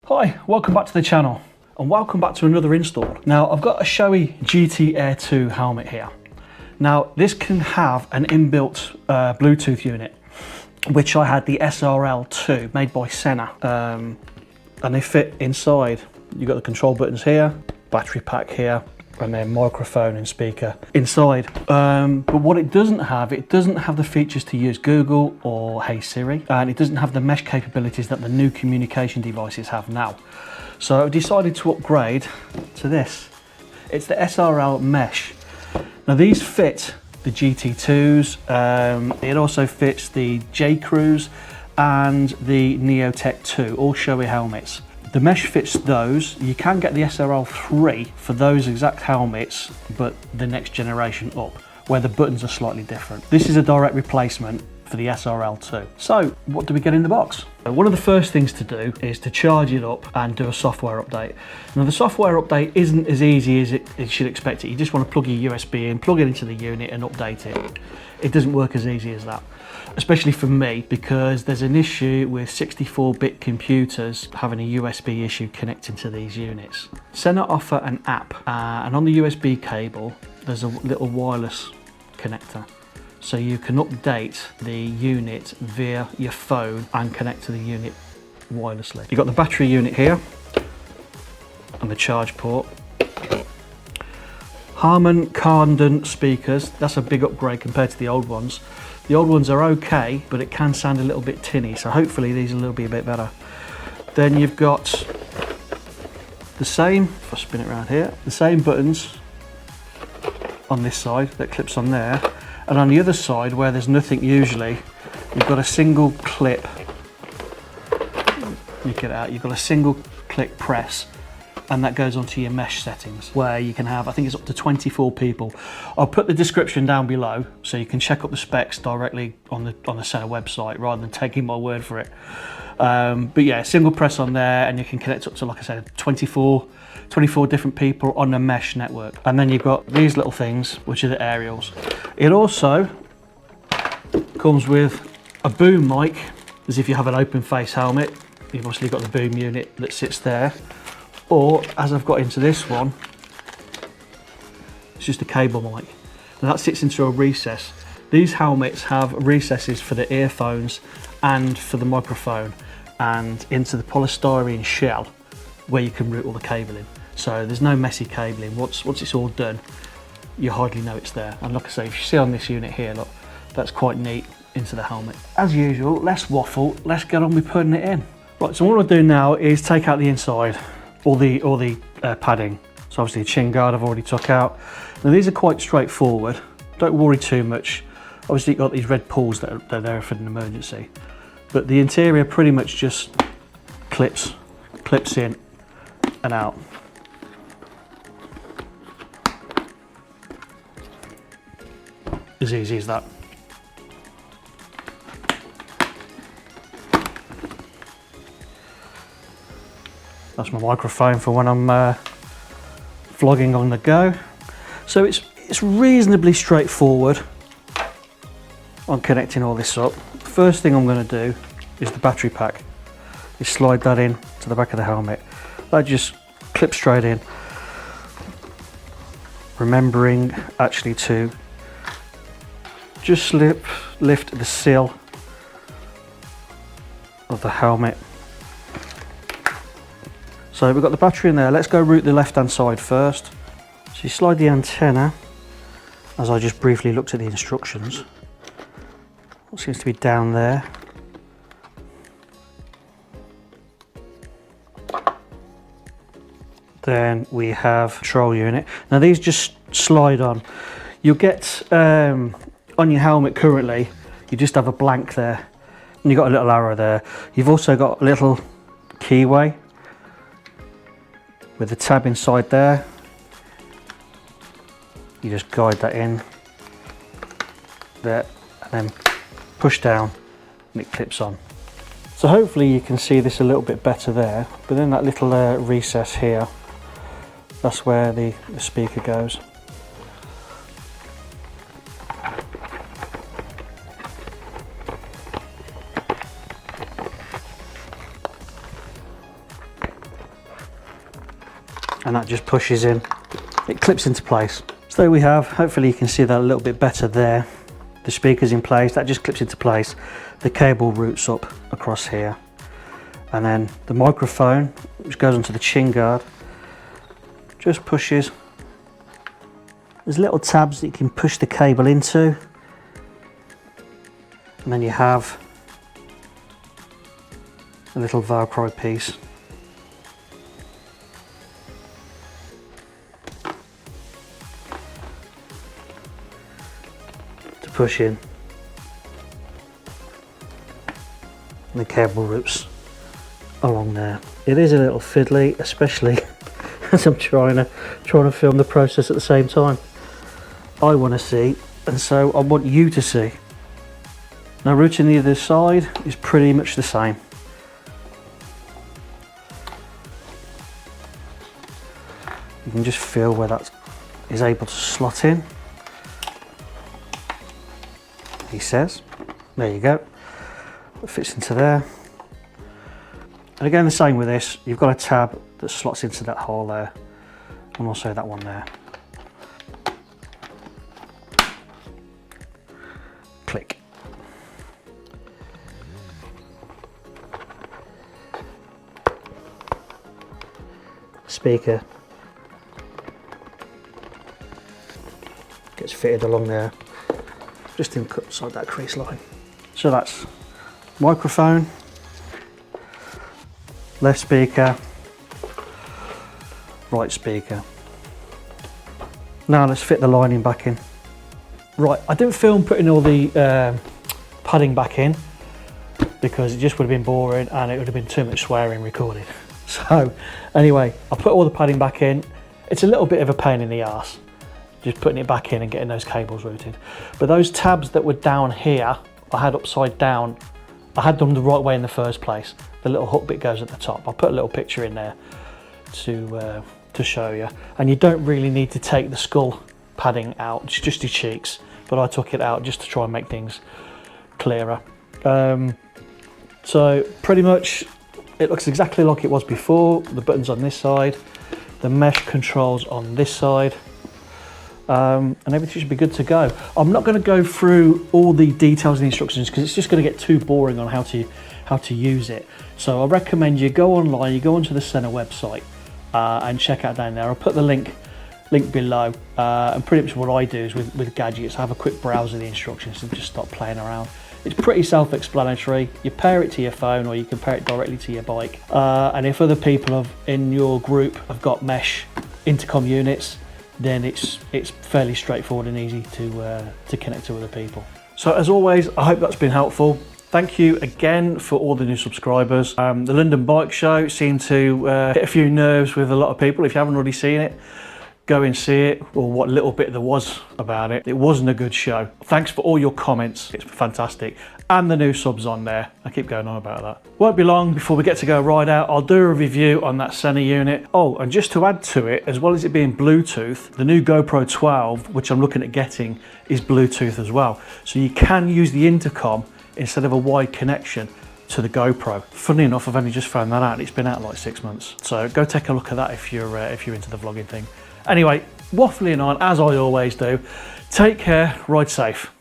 Hi, welcome back to the channel and welcome back to another install. Now I've got a Shoei GT Air 2 helmet here. Now this can have an inbuilt Bluetooth unit, which I had the SRL 2 made by Sena, and they fit inside. You've got the control buttons here, battery pack here, and then microphone and speaker inside. But what it doesn't have the features to use Google or Hey Siri, and it doesn't have the mesh capabilities that the new communication devices have now. So I decided to upgrade to this. It's the SRL Mesh. Now these fit the GT2s, it also fits the J Cruise and the Neotech 2, all Shoei helmets. The mesh fits those. You can get the SRL 3 for those exact helmets, but the next generation up, where the buttons are slightly different. This is a direct replacement for the SRL 2. So what do we get in the box? One of the first things to do is to charge it up and do a software update. Now the software update isn't as easy as it should expect it. You just want to plug your USB in, plug it into the unit and update it. It doesn't work as easy as that, especially for me, because there's an issue with 64-bit computers having a USB issue connecting to these units. Sena offer an app, and on the USB cable there's a little wireless connector, so you can update the unit via your phone and connect to the unit wirelessly. You've got the battery unit here and the charge port. Harman Kardon speakers, that's a big upgrade compared to the old ones. The old ones are okay, but it can sound a little bit tinny, so hopefully these will be a bit better. Then you've got the same, if I spin it around here, the same buttons on this side that clips on there, and on the other side where there's nothing usually, you've got a single clip. You get it out, you've got a single click press, and that goes onto your mesh settings, where you can have, I think it's up to 24 people. I'll put the description down below so you can check up the specs directly on the Sena website rather than taking my word for it. But yeah, single press on there and you can connect up to, like I said, 24 different people on a mesh network. And then you've got these little things, which are the aerials. It also comes with a boom mic, as if you have an open face helmet. You've obviously got the boom unit that sits there. Or, as I've got into this one, it's just a cable mic, and that sits into a recess. These helmets have recesses for the earphones and for the microphone, and into the polystyrene shell where you can route all the cabling. So there's no messy cabling. Once it's all done, you hardly know it's there. And like I say, if you see on this unit here, look, that's quite neat into the helmet. As usual, less waffle, let's get on with putting it in. Right, so what I'll do now is take out the inside. All the padding. So obviously the chin guard I've already took out. Now these are quite straightforward. Don't worry too much. Obviously you've got these red pulls that are there for an emergency. But the interior pretty much just clips in and out. As easy as that. That's my microphone for when I'm vlogging on the go. So it's reasonably straightforward on connecting all this up. The first thing I'm going to do is the battery pack. You slide that in to the back of the helmet. That just clips straight in. Remembering actually to just lift the sill of the helmet. So we've got the battery in there. Let's go route the left-hand side first. So you slide the antenna, as I just briefly looked at the instructions. What seems to be down there. Then we have control unit. Now these just slide on. You'll get, on your helmet currently, you just have a blank there. And you've got a little arrow there. You've also got a little keyway with the tab inside there. You just guide that in there and then push down and it clips on. So hopefully you can see this a little bit better there, but then that little recess here, that's where the speaker goes. and that just pushes in. It clips into place. So there we have, hopefully you can see that a little bit better there. The speaker's in place, that just clips into place. The cable routes up across here. And then the microphone, which goes onto the chin guard, just pushes. There's little tabs that you can push the cable into. And then you have a little Velcro piece. To push in. And the cable routes along there. It is a little fiddly, especially as I'm trying to film the process at the same time. I want to see, and so I want you to see. Now, routing the other side is pretty much the same. You can just feel where that is able to slot in. He says, there you go. It fits into there. And again, the same with this. You've got a tab that slots into that hole there, and also that one there. Click. Speaker gets fitted along there, just inside that crease line. So that's microphone, left speaker, right speaker. Now let's fit the lining back in. Right, I didn't film putting all the padding back in because it just would have been boring and it would have been too much swearing recorded. So anyway, I put all the padding back in. It's a little bit of a pain in the arse, just putting it back in and getting those cables routed. But those tabs that were down here, I had upside down. I had them the right way in the first place. The little hook bit goes at the top. I'll put a little picture in there to show you. And you don't really need to take the skull padding out, it's just your cheeks. But I took it out just to try and make things clearer. So pretty much it looks exactly like it was before. The button's on this side, the mesh controls on this side, and everything should be good to go. I'm not going to go through all the details and instructions because it's just going to get too boring on how to use it. So I recommend you go online, you go onto the Sena website and check out down there. I'll put the link below, and pretty much what I do is with gadgets, I have a quick browse of the instructions and just start playing around. It's pretty self-explanatory. You pair it to your phone or you can pair it directly to your bike. And if other people in your group have got mesh intercom units, then it's fairly straightforward and easy to connect to other people. So as always, I hope that's been helpful. Thank you again for all the new subscribers. The London Bike Show seemed to hit a few nerves with a lot of people. If you haven't already seen it, go and see it, or what little bit there was about it. It wasn't a good show. Thanks for all your comments, it's fantastic. And the new subs on there, I keep going on about that. Won't be long before we get to go ride out. I'll do a review on that Sena unit. Oh, and just to add to it, as well as it being Bluetooth, the new GoPro 12, which I'm looking at getting, is Bluetooth as well. So you can use the intercom instead of a wide connection to the GoPro. Funny enough, I've only just found that out. It's been out like 6 months. So go take a look at that if you're into the vlogging thing. Anyway, waffling on as I always do. Take care, ride safe.